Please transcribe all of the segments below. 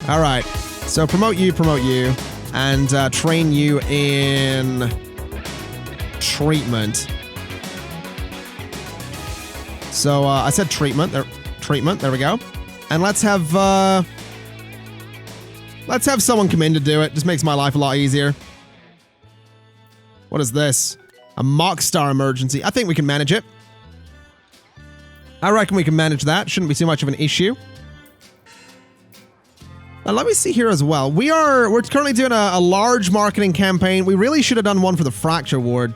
All right. So promote you, and train you in treatment. So I said treatment. There we go. And let's have someone come in to do it. Just makes my life a lot easier. What is this? A mock star emergency. I think we can manage it. I reckon we can manage that. Shouldn't be too much of an issue. Let me see here as well. We're currently doing a large marketing campaign. We really should have done one for the fracture ward.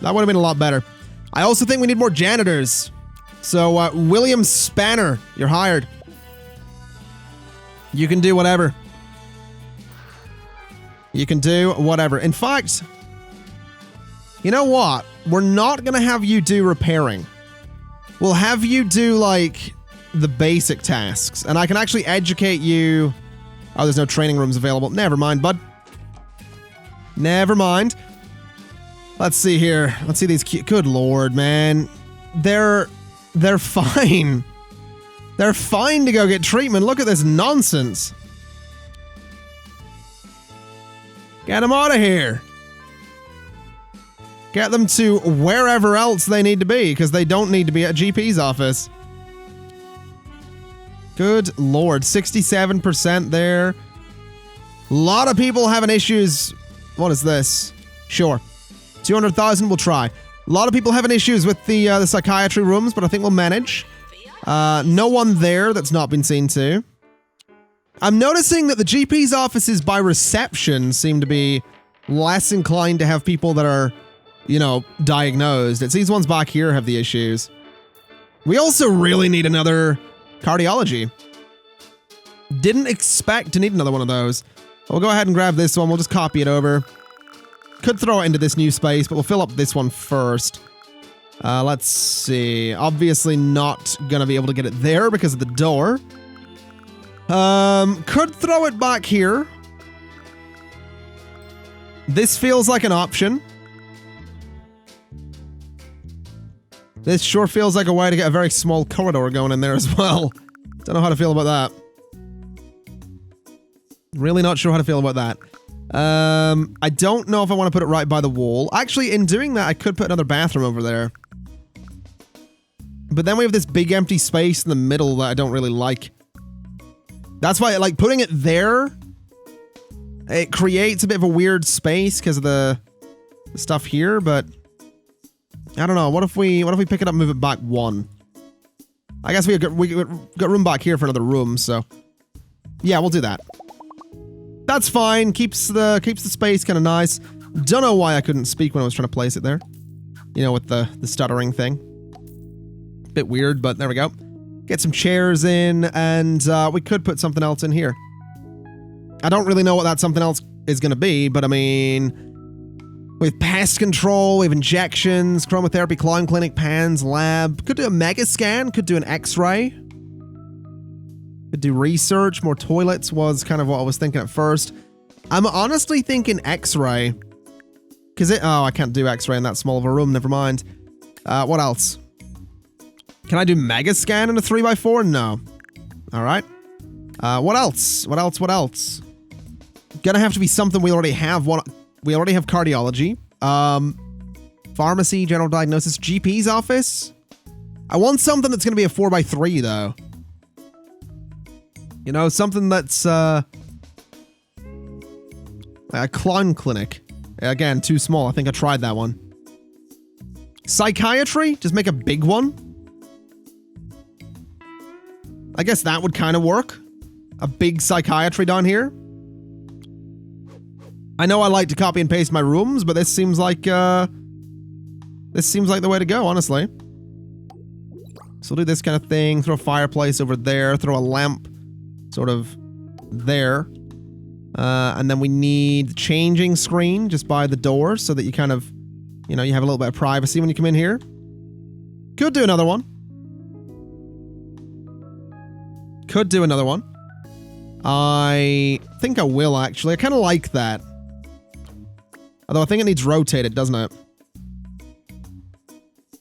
That would have been a lot better. I also think we need more janitors. So, William Spanner, you're hired. You can do whatever. You can do whatever. In fact, you know what? We're not going to have you do repairing. We'll have you do, like, the basic tasks. And I can actually educate you. Oh, there's no training rooms available. Never mind, bud. Never mind. Let's see here. Let's see these cute. Good lord, man. They're fine. They're fine to go get treatment. Look at this nonsense. Get them out of here. Get them to wherever else they need to be, because they don't need to be at GP's office. Good lord. 67% there. A lot of people having issues. What is this? Sure. 200,000, we'll try. A lot of people having issues with the psychiatry rooms, but I think we'll manage. No one there that's not been seen to. I'm noticing that the GP's offices by reception seem to be less inclined to have people that are, you know, diagnosed. It's these ones back here have the issues. We also really need another cardiology. Didn't expect to need another one of those. We'll go ahead and grab this one. We'll just copy it over. Could throw it into this new space, but we'll fill up this one first. Let's see. Obviously not gonna be able to get it there because of the door. Could throw it back here. This feels like an option. This sure feels like a way to get a very small corridor going in there as well. Don't know how to feel about that. Really not sure how to feel about that. I don't know if I want to put it right by the wall. Actually, in doing that, I could put another bathroom over there. But then we have this big empty space in the middle that I don't really like. That's why, like, putting it there, it creates a bit of a weird space because of the stuff here, but I don't know. What if we pick it up and move it back one? I guess we got room back here for another room, so yeah, we'll do that. That's fine. Keeps the space kind of nice. Don't know why I couldn't speak when I was trying to place it there. You know, with the stuttering thing. Bit weird, but there we go. Get some chairs in, and we could put something else in here. I don't really know what that something else is going to be, but I mean, with pest control, we have injections, chromotherapy, clown clinic, pans, lab. Could do a mega scan, could do an x-ray. Could do research, more toilets was kind of what I was thinking at first. I'm honestly thinking x-ray. Because oh, I can't do x-ray in that small of a room, never mind. What else? Can I do mega scan in a 3x4? No. Alright. What else? What else? Gonna have to be something we already have. We already have cardiology. Pharmacy, general diagnosis, GP's office. I want something that's gonna be a 4x3 though. You know, something that's a clown clinic. Again, too small. I think I tried that one. Psychiatry? Just make a big one? I guess that would kind of work. A big psychiatry down here. I know I like to copy and paste my rooms, but this seems like the way to go, honestly. So we'll do this kind of thing. Throw a fireplace over there. Throw a lamp sort of there. And then we need the changing screen just by the door so that you kind of, you know, you have a little bit of privacy when you come in here. Could do another one. Could do another one. I think I will, actually. I kind of like that. Although I think it needs rotated, doesn't it?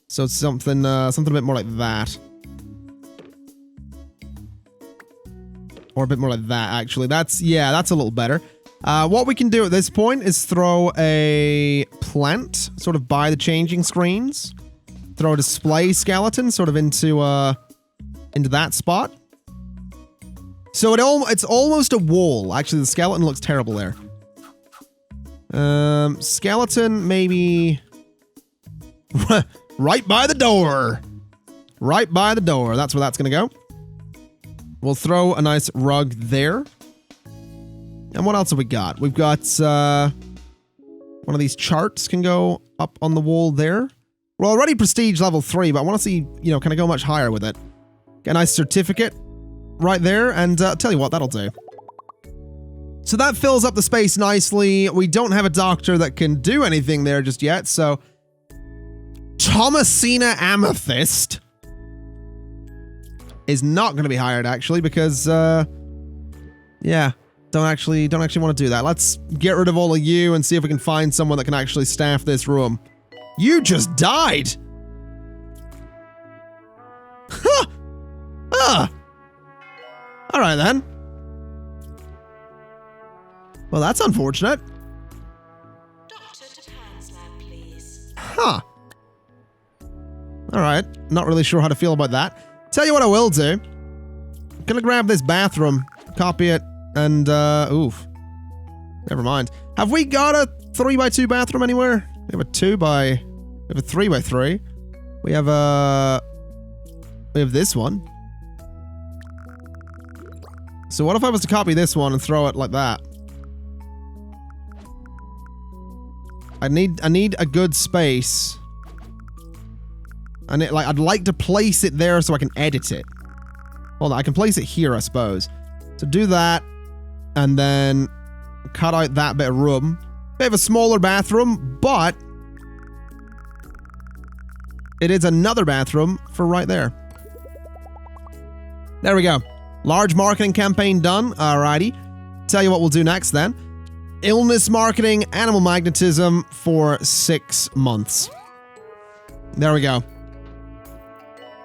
So it's something a bit more like that. Or a bit more like that, actually. That's a little better. What we can do at this point is throw a plant sort of by the changing screens. Throw a display skeleton sort of into that spot. So it's almost a wall. Actually, the skeleton looks terrible there. Skeleton maybe right by the door. Right by the door. That's where that's going to go. We'll throw a nice rug there. And what else have we got? We've got one of these charts can go up on the wall there. We're already prestige level 3, but I want to see, can I go much higher with it? Get a nice certificate right there, and tell you what, that'll do. So that fills up the space nicely. We don't have a doctor that can do anything there just yet, so Thomasina Amethyst is not going to be hired, actually, because, yeah, don't actually want to do that. Let's get rid of all of you and see if we can find someone that can actually staff this room. You just died! Huh! Alright then. Well, that's unfortunate. Doctor to Pan's lab, please. Huh. Alright, not really sure how to feel about that. Tell you what I will do. I'm gonna grab this bathroom, copy it, and, oof. Never mind. Have we got a 3x2 bathroom anywhere? We have a 3x3. We have this one. So what if I was to copy this one and throw it like that? I need a good space. And I'd like to place it there so I can edit it. Hold on, I can place it here, I suppose. So do that, and then cut out that bit of room. Bit of a smaller bathroom, but it is another bathroom for right there. There we go. Large marketing campaign done. Alrighty. Tell you what we'll do next then. Illness marketing, animal magnetism for 6 months. There we go.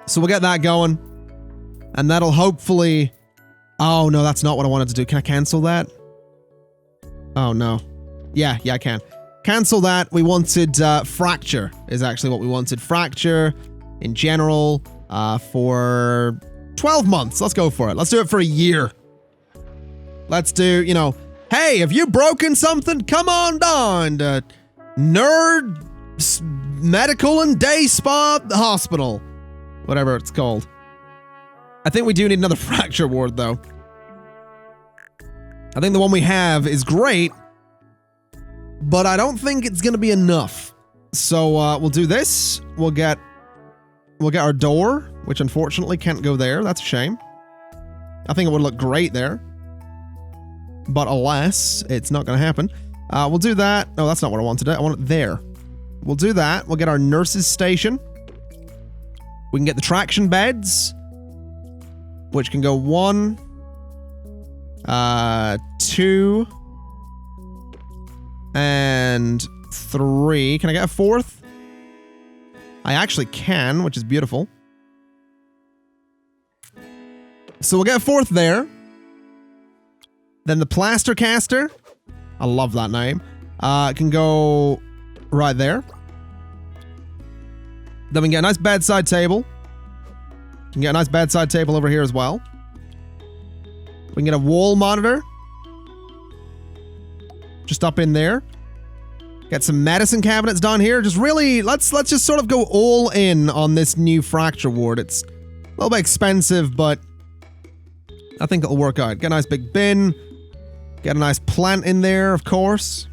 So we'll get that going. And that'll hopefully... Oh, no, that's not what I wanted to do. Can I cancel that? Oh, no. Yeah, I can. Cancel that. We wanted fracture is actually what we wanted. Fracture in general for 12 months. Let's go for it. Let's do it for a year. Let's do, hey, have you broken something? Come on down to Nerd Medical and Day Spa Hospital. Whatever it's called. I think we do need another fracture ward, though. I think the one we have is great, but I don't think it's going to be enough. So we'll do this. We'll get our door, which unfortunately can't go there. That's a shame. I think it would look great there. But alas, it's not going to happen. We'll do that. No, that's not what I wanted. I want it there. We'll do that. We'll get our nurse's station. We can get the traction beds, which can go 1, 2, and 3. Can I get a 4th? I actually can, which is beautiful. So we'll get a 4th there. Then the plaster caster. I love that name. Can go right there. Then we can get a nice bedside table. We can get a nice bedside table over here as well. We can get a wall monitor. Just up in there. Get some medicine cabinets down here. Just really, let's just sort of go all in on this new fracture ward. It's a little bit expensive, but I think it'll work out. Get a nice big bin. Get a nice plant in there, of course.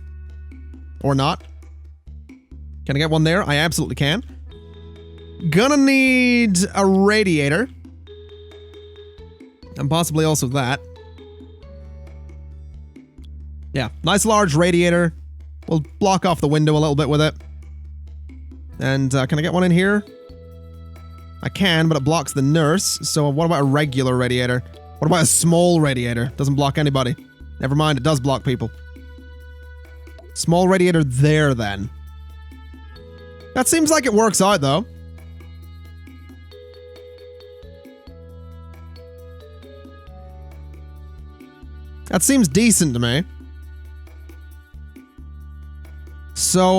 Or not. Can I get one there? I absolutely can. Gonna need a radiator. And possibly also that. Yeah, nice large radiator. We'll block off the window a little bit with it. And can I get one in here? I can, but it blocks the nurse. So what about a regular radiator? What about a small radiator? Doesn't block anybody. Never mind, it does block people. Small radiator there, then. That seems like it works out, though. That seems decent to me. So,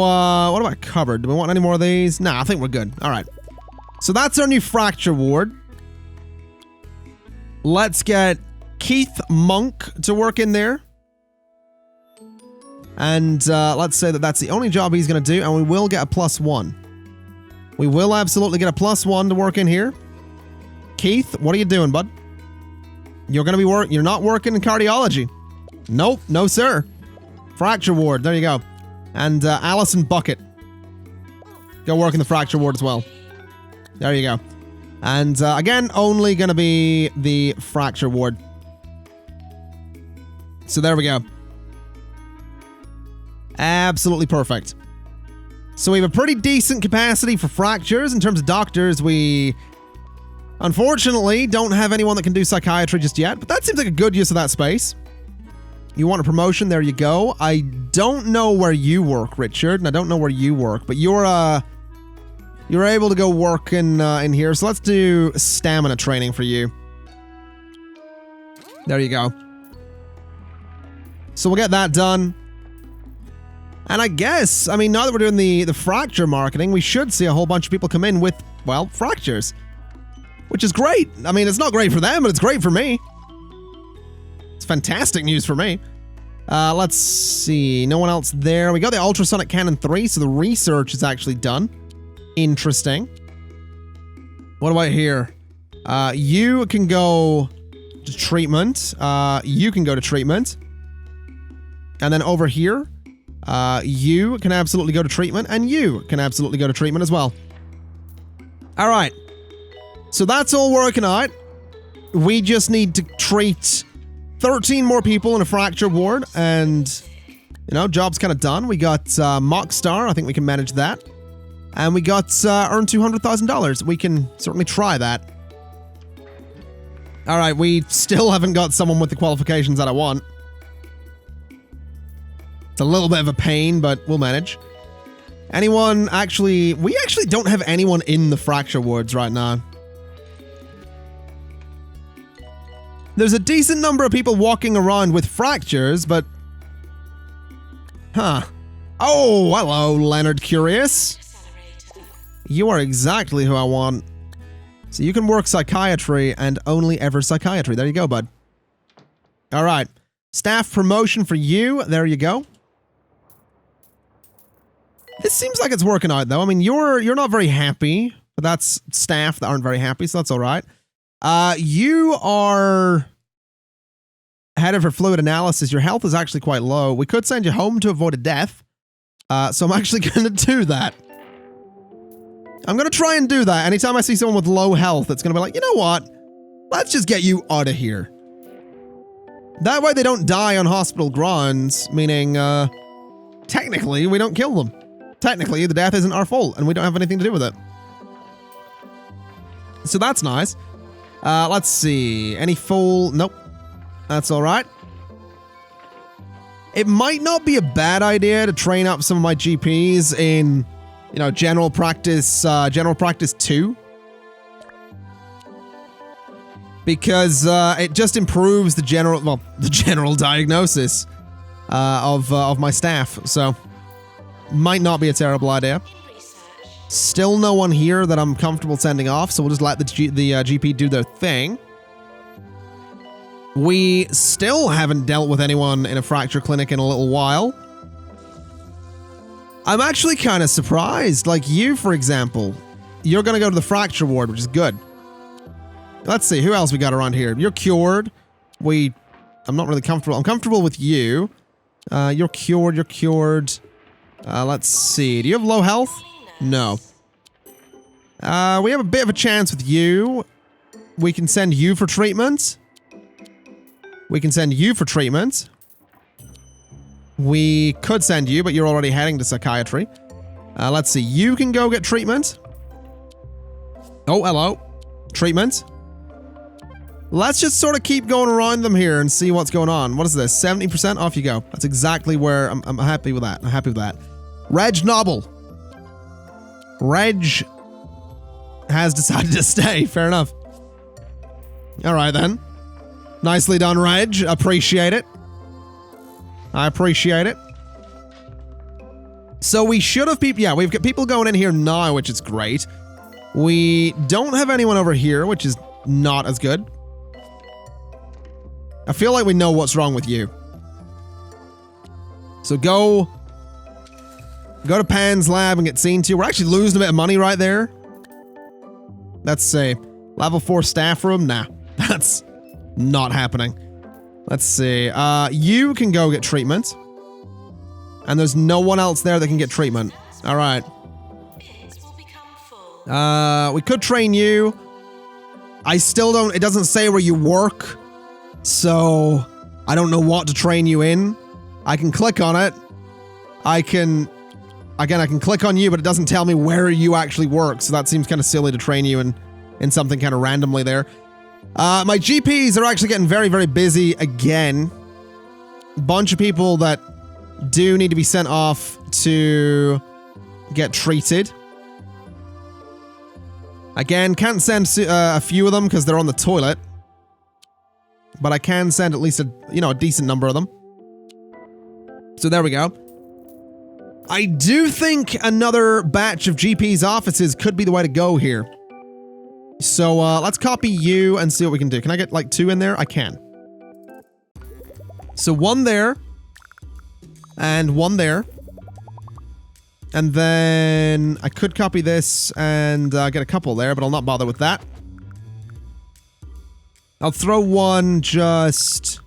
what have I covered? Do we want any more of these? Nah, I think we're good. All right. So that's our new fracture ward. Let's get Keith Monk to work in there. And let's say that that's the only job he's going to do, and we will get a +1. We will absolutely get a +1 to work in here. Keith, what are you doing, bud? You're going to be you're not working in cardiology. Nope, no sir. Fracture ward, there you go. And Allison Bucket. Go work in the fracture ward as well. There you go. And again, only going to be the fracture ward. So there we go. Absolutely perfect. So we have a pretty decent capacity for fractures. In terms of doctors, we unfortunately don't have anyone that can do psychiatry just yet, but that seems like a good use of that space. You want a promotion? There you go. I don't know where you work, Richard, and I don't know where you work, but you're able to go work in here. So let's do stamina training for you. There you go. So we'll get that done. And I guess, I mean, now that we're doing the fracture marketing, we should see a whole bunch of people come in with, well, fractures. Which is great. I mean, it's not great for them, but it's great for me. It's fantastic news for me. Let's see. No one else there. We got the ultrasonic cannon 3, so the research is actually done. Interesting. What about here? You can go to treatment. You can go to treatment. And then over here, you can absolutely go to treatment, and you can absolutely go to treatment as well. All right. So that's all working out. We just need to treat 13 more people in a fracture ward, and, you know, job's kind of done. We got Mockstar. I think we can manage that. And we got earn $200,000. We can certainly try that. All right, we still haven't got someone with the qualifications that I want. It's a little bit of a pain, but we'll manage. Anyone actually... We actually don't have anyone in the fracture wards right now. There's a decent number of people walking around with fractures, but... Huh. Oh, hello, Leonard Curious. You are exactly who I want. So you can work psychiatry and only ever psychiatry. There you go, bud. All right. Staff promotion for you. There you go. This seems like it's working out, though. I mean, you're not very happy, but that's staff that aren't very happy, so that's all right. You are headed for fluid analysis. Your health is actually quite low. We could send you home to avoid a death. So I'm actually going to do that. I'm going to try and do that. Anytime I see someone with low health, it's going to be like, you know what? Let's just get you out of here. That way they don't die on hospital grounds, meaning, technically, we don't kill them. Technically, the death isn't our fault, and we don't have anything to do with it. So that's nice. Let's see. Any full... Nope. That's all right. It might not be a bad idea to train up some of my GPs in, you know, general practice 2. Because it just improves the general diagnosis of my staff. So, might not be a terrible idea. Still no one here that I'm comfortable sending off, so we'll just let the GP do their thing. We still haven't dealt with anyone in a fracture clinic in a little while. I'm actually kind of surprised. Like you, for example. You're going to go to the fracture ward, which is good. Let's see, who else we got around here? You're cured. I'm not really comfortable. I'm comfortable with you. You're cured. Let's see. Do you have low health? No. We have a bit of a chance with you. We can send you for treatment. We can send you for treatment. We could send you, but you're already heading to psychiatry. Let's see. You can go get treatment. Oh, hello. Treatment. Let's just sort of keep going around them here and see what's going on. What is this? 70%? Off you go. That's exactly where I'm happy with that. I'm happy with that. Reg Noble. Reg has decided to stay. Fair enough. All right, then. Nicely done, Reg. Appreciate it. I appreciate it. So we should have people... Yeah, we've got people going in here now, which is great. We don't have anyone over here, which is not as good. I feel like we know what's wrong with you. So go to Pan's lab and get seen to. We're actually losing a bit of money right there. Let's see. Level 4 staff room? Nah, that's not happening. Let's see. You can go get treatment. And there's no one else there that can get treatment. All right. We could train you. I still don't... It doesn't say where you work. So I don't know what to train you in. I can click on it. I can click on you, but it doesn't tell me where you actually work. So that seems kind of silly to train you in something kind of randomly there. My GPs are actually getting very, very busy again. Bunch of people that do need to be sent off to get treated. Again, can't send a few of them because they're on the toilet. But I can send at least a decent number of them. So there we go. I do think another batch of GP's offices could be the way to go here. So let's copy you and see what we can do. Can I get like 2 in there? I can. So 1 there. And 1 there. And then I could copy this and get a couple there, but I'll not bother with that. I'll throw 1 just...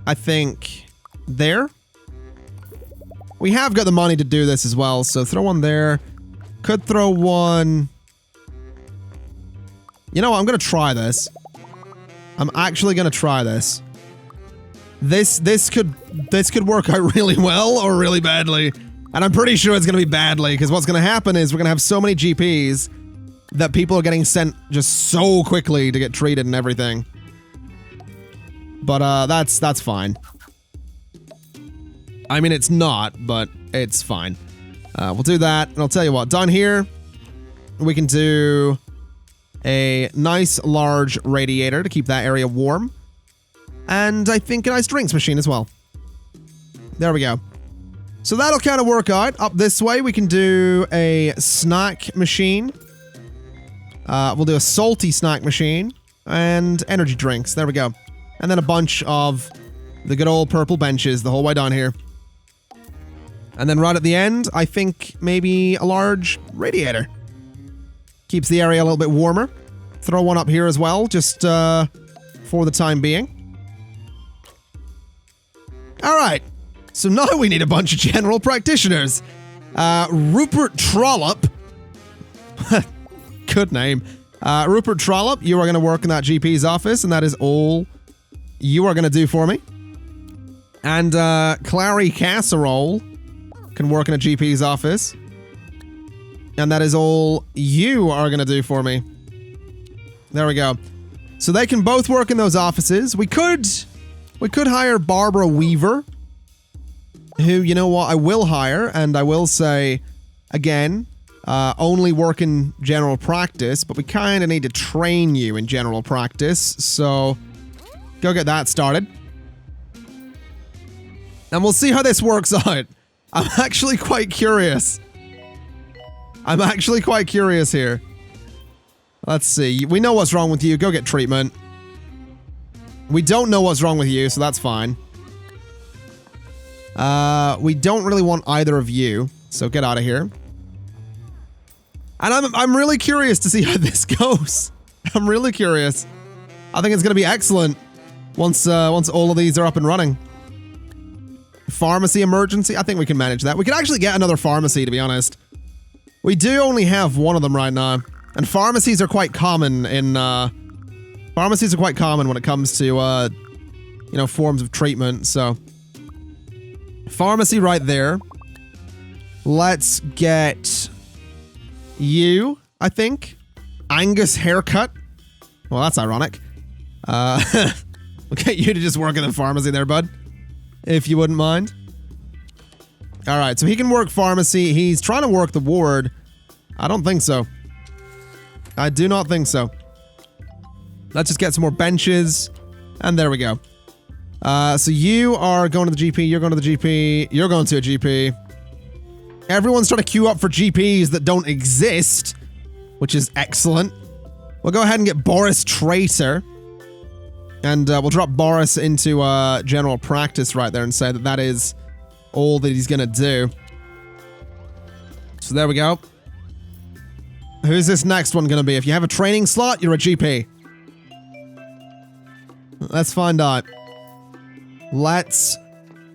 I think there. We have got the money to do this as well, so throw 1 there. Could throw 1... You know what? I'm going to try this. I'm actually going to try this. This could work out really well or really badly. And I'm pretty sure it's going to be badly, because what's going to happen is we're going to have so many GPs that people are getting sent just so quickly to get treated and everything. But that's fine. I mean, it's not, but it's fine. We'll do that, and I'll tell you what. Down here, we can do a nice large radiator to keep that area warm. And I think a nice drinks machine as well. There we go. So that'll kind of work out. Up this way, we can do a snack machine. We'll do a salty snack machine. And energy drinks. There we go. And then a bunch of the good old purple benches the whole way down here. And then right at the end, I think maybe a large radiator. Keeps the area a little bit warmer. Throw 1 up here as well, just for the time being. Alright, so now we need a bunch of general practitioners. Rupert Trollope. Good name. Rupert Trollope, you are going to work in that GP's office, and that is all you are going to do for me. And Clary Casserole can work in a GP's office. And that is all you are going to do for me. There we go. So they can both work in those offices. We could hire Barbara Weaver, who, you know what, I will hire, and I will say, again, only work in general practice, but we kind of need to train you in general practice, so go get that started. And we'll see how this works out. I'm actually quite curious. Here. Let's see. We know what's wrong with you. Go get treatment. We don't know what's wrong with you, so that's fine. We don't really want either of you, so get out of here. And I'm really curious to see how this goes. I'm really curious. I think it's going to be excellent once all of these are up and running. Pharmacy emergency? I think we can manage that. We could actually get another pharmacy, to be honest. We do only have 1 of them right now. And pharmacies are quite common in, pharmacies are quite common when it comes to, you know, forms of treatment, so. Pharmacy right there. Let's get you, I think. Angus haircut. Well, that's ironic. We'll get you to just work in the pharmacy there, bud. If you wouldn't mind. Alright, so he can work pharmacy. He's trying to work the ward. I don't think so. I do not think so. Let's just get some more benches. And there we go. So you are going to the GP, you're going to the GP, you're going to a GP. Everyone's trying to queue up for GPs that don't exist, which is excellent. We'll go ahead and get Boris Traitor. And we'll drop Boris into general practice right there and say that that is all that he's going to do. So there we go. Who's this next one going to be? If you have a training slot, you're a GP. Let's find out. Let's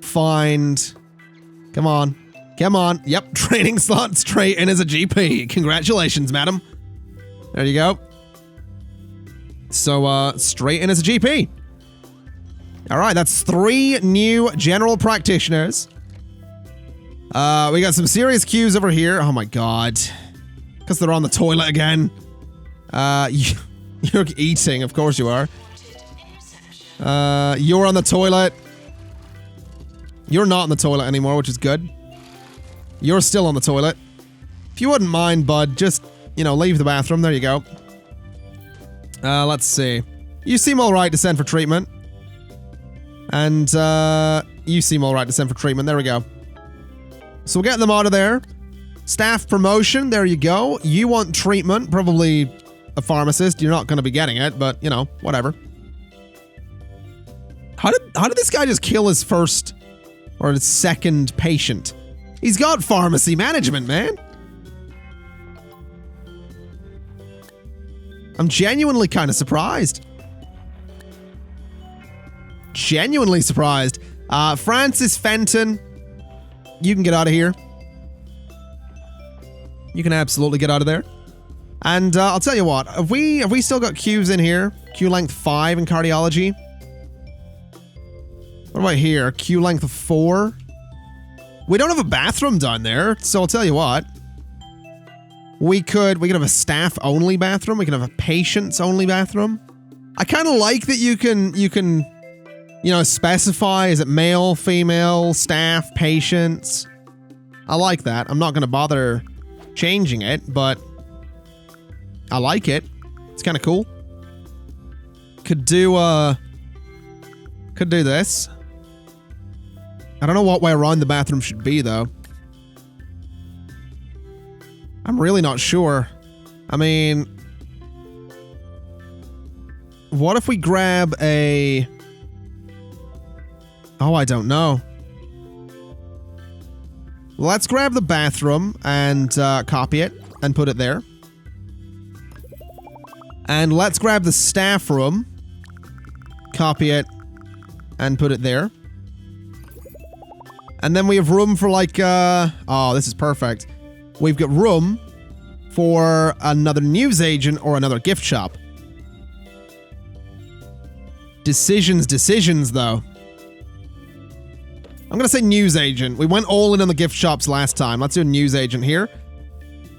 find... Come on. Come on. Yep, training slot straight in as a GP. Congratulations, madam. There you go. So, straight in as a GP. Alright, that's 3 new general practitioners. We got some serious queues over here. Oh my god. Because they're on the toilet again. You're eating, of course you are. You're on the toilet. You're not on the toilet anymore, which is good. You're still on the toilet. If you wouldn't mind, bud, just, you know, leave the bathroom. There you go. Let's see. You seem alright to send for treatment. And, you seem alright to send for treatment. There we go. So we'll get them out of there. Staff promotion. There you go. You want treatment. Probably a pharmacist. You're not going to be getting it, but, you know, whatever. How did this guy just kill his first or his second patient? He's got pharmacy management, man. I'm genuinely kind of surprised. Genuinely surprised. Francis Fenton, you can get out of here. You can absolutely get out of there. And I'll tell you what, have we still got queues in here? Queue length 5 in cardiology. What about here? Queue length 4. We don't have a bathroom down there, so I'll tell you what. We could have a staff-only bathroom. We can have a patients-only bathroom. I kind of like that you can, you know, specify, is it male, female, staff, patients? I like that. I'm not going to bother changing it, but I like it. It's kind of cool. Could do this. I don't know what way around the bathroom should be, though. I'm really not sure. I mean... What if we grab a... Oh, I don't know. Let's grab the bathroom and copy it and put it there. And let's grab the staff room, copy it, and put it there. And then we have room for like, oh, this is perfect. We've got room for another newsagent or another gift shop. Decisions, though. I'm gonna say newsagent. We went all in on the gift shops last time. Let's do a newsagent here.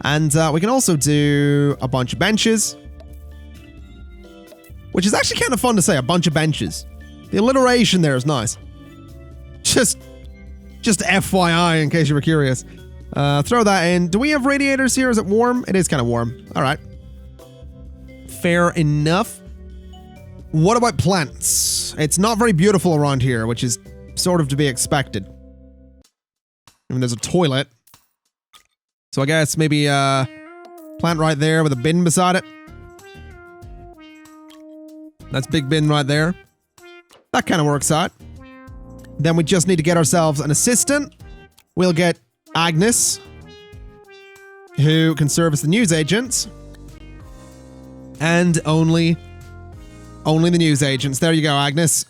And we can also do a bunch of benches. Which is actually kind of fun to say, a bunch of benches. The alliteration there is nice. Just FYI, in case you were curious. Throw that in. Do we have radiators here? Is it warm? It is kind of warm. All right. Fair enough. What about plants? It's not very beautiful around here, which is sort of to be expected. I mean, there's a toilet. So I guess maybe plant right there with a bin beside it. That's big bin right there. That kind of works out. Then we just need to get ourselves an assistant. We'll get Agnes, who can serve as the newsagents. And only the newsagents. There you go, Agnes.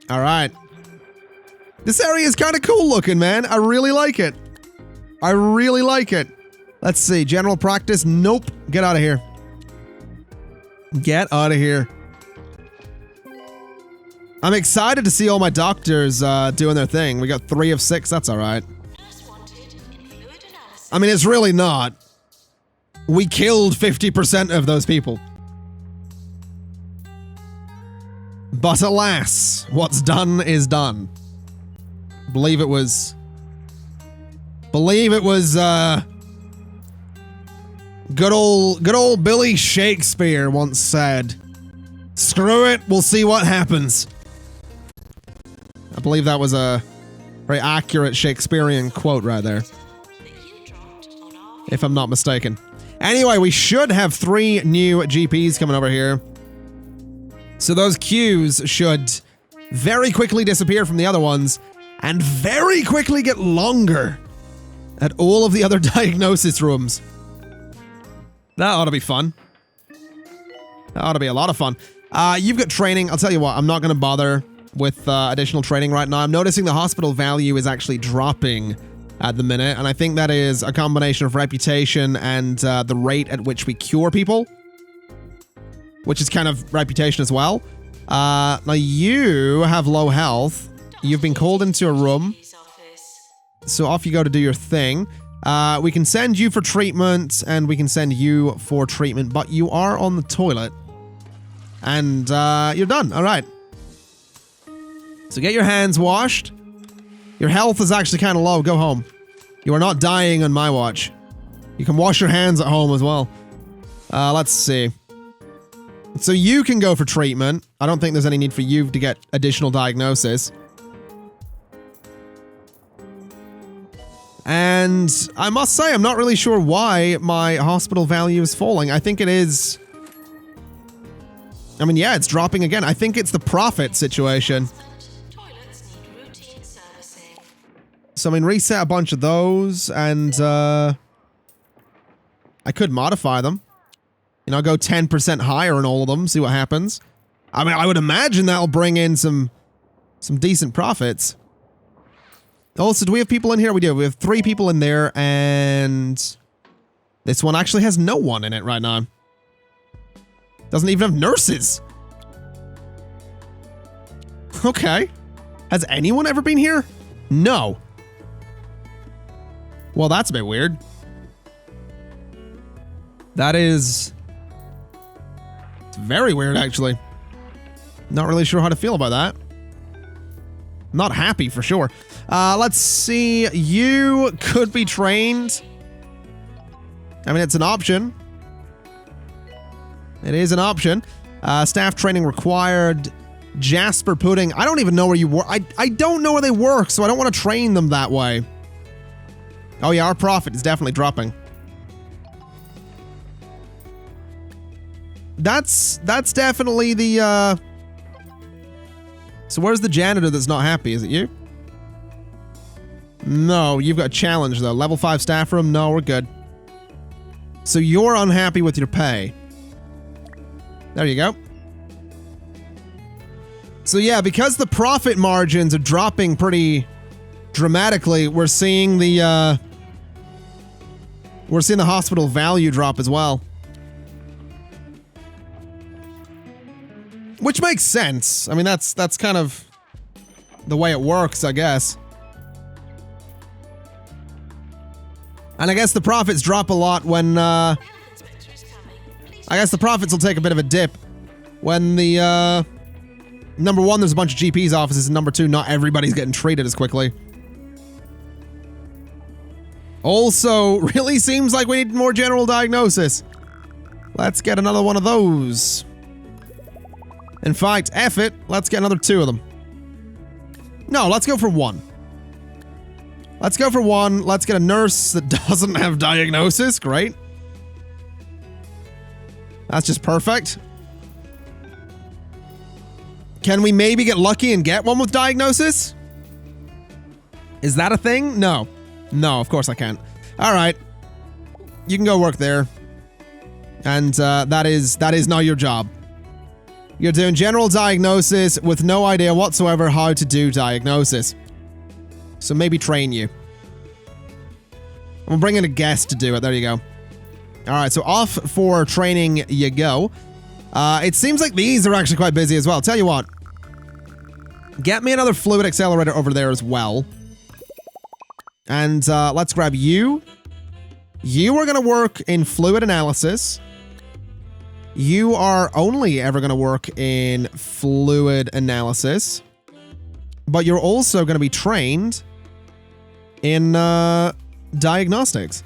All right. This area is kind of cool looking, man. I really like it. I really like it. Let's see. General practice. Nope. Get out of here. Get out of here. I'm excited to see all my doctors doing their thing. We got 3 of 6. That's all right. I mean, it's really not. We killed 50% of those people. But alas, what's done is done. Believe it was good old Billy Shakespeare once said, "Screw it, we'll see what happens." believe that was a very accurate Shakespearean quote right there, if I'm not mistaken. Anyway, we should have 3 new GPs coming over here. So those queues should very quickly disappear from the other ones and very quickly get longer at all of the other diagnosis rooms. That ought to be fun. That ought to be a lot of fun. You've got training. I'll tell you what, I'm not going to bother with additional training right now. I'm noticing the hospital value is actually dropping at the minute, and I think that is a combination of reputation and the rate at which we cure people, which is kind of reputation as well. Now you have low health. You've been called into a room, so off you go to do your thing. We can send you for treatment, and we can send you for treatment, but you are on the toilet. And you're done. All right. So get your hands washed. Your health is actually kind of low. Go home. You are not dying on my watch. You can wash your hands at home as well. Let's see. So you can go for treatment. I don't think there's any need for you to get additional diagnosis. And I must say, I'm not really sure why my hospital value is falling. I think it is... I mean, yeah, it's dropping again. I think it's the profit situation. So, I mean, reset a bunch of those, and, I could modify them. You know, go 10% higher in all of them, see what happens. I mean, I would imagine that'll bring in some decent profits. Also, do we have people in here? We do. We have 3 people in there, and this one actually has no one in it right now. Doesn't even have nurses. Okay. Has anyone ever been here? No. Well, that's a bit weird. That is... It's very weird, actually. Not really sure how to feel about that. Not happy, for sure. Let's see. You could be trained. I mean, it's an option. It is an option. Staff training required. Jasper Pudding. I don't even know where you work. I don't know where they work, so I don't want to train them that way. Oh yeah, our profit is definitely dropping. That's definitely the, So where's the janitor that's not happy? Is it you? No, you've got a challenge though. Level 5 staff room? No, we're good. So you're unhappy with your pay. There you go. So yeah, because the profit margins are dropping pretty dramatically, we're seeing the hospital value drop as well. Which makes sense. I mean, that's kind of the way it works, I guess. And I guess the profits drop a lot when, I guess the profits will take a bit of a dip when the, number 1, there's a bunch of GP's offices, and number 2, not everybody's getting treated as quickly. Also, really seems like we need more general diagnosis. Let's get another one of those. In fact, F it, let's get another 2 of them. No, let's go for 1. Let's go for 1. Let's get a nurse that doesn't have diagnosis. Great. That's just perfect. Can we maybe get lucky and get one with diagnosis? Is that a thing? No. No, of course I can't. All right. You can go work there. And that is now your job. You're doing general diagnosis with no idea whatsoever how to do diagnosis. So maybe train you. We'll bring in a guest to do it. There you go. All right, so off for training you go. It seems like these are actually quite busy as well. Tell you what. Get me another fluid accelerator over there as well. And let's grab you. You are going to work in fluid analysis. You are only ever going to work in fluid analysis. But you're also going to be trained in diagnostics.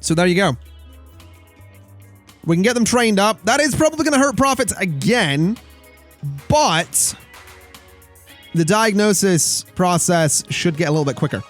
So there you go. We can get them trained up. That is probably going to hurt profits again. But the diagnosis process should get a little bit quicker.